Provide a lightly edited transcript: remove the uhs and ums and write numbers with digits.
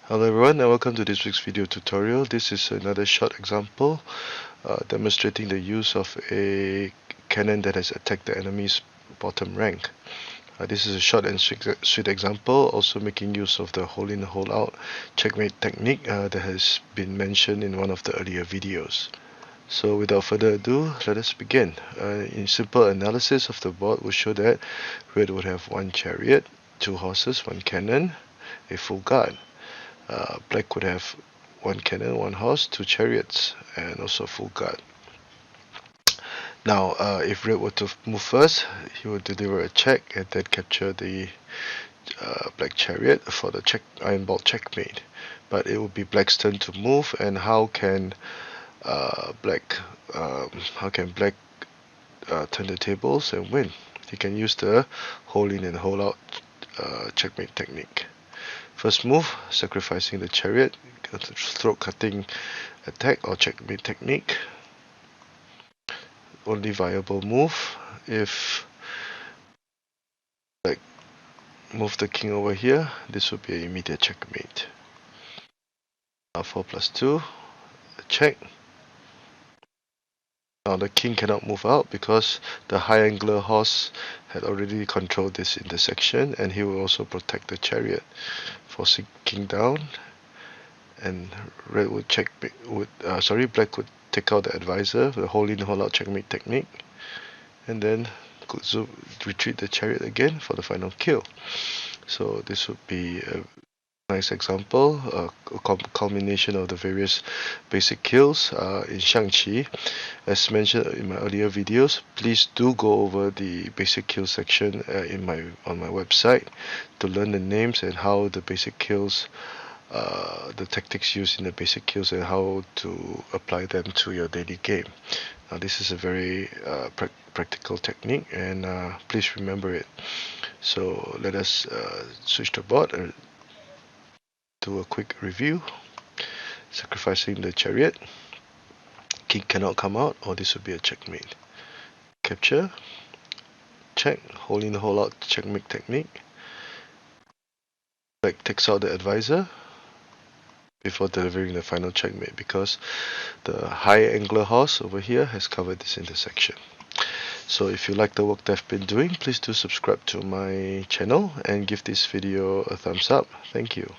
Hello everyone and welcome to this week's video tutorial. This is another short example demonstrating the use of a cannon that has attacked the enemy's bottom rank. This is a short and sweet example, also making use of the hold in hold out checkmate technique that has been mentioned in one of the earlier videos. So without further ado, let us begin. In simple analysis of the board will show that red would have one chariot, two horses, one cannon, a full guard. Black would have one cannon, one horse, two chariots, and also a full guard. Now, if red were to move first, he would deliver a check and then capture the black chariot for the iron ball checkmate. But it would be black's turn to move, and how can black turn the tables and win? He can use the hold in and hold out checkmate technique. First move, sacrificing the chariot, throat cutting attack or checkmate technique. Only viable move. If like move the king over here, this would be an immediate checkmate. Now 4 plus 2, check. Now the king cannot move out because the high angler horse had already controlled this intersection, and he will also protect the chariot, forcing king down. And red would black would take out the advisor, the hold in hold out checkmate technique, and then could retreat the chariot again for the final kill. So this would be a nice example, a culmination of the various basic kills in Xiangqi. As mentioned in my earlier videos, please do go over the basic kill section on my website to learn the names and how the basic kills, the tactics used in the basic kills, and how to apply them to your daily game. Now this is a very practical technique, and please remember it. So let us switch the board and do a quick review. Sacrificing the chariot, king cannot come out, or this would be a checkmate. Capture, check, hold in hold out checkmate technique. Black takes out the advisor before delivering the final checkmate, because the high angler horse over here has covered this intersection. So if you like the work that I've been doing, please do subscribe to my channel and give this video a thumbs up. Thank you.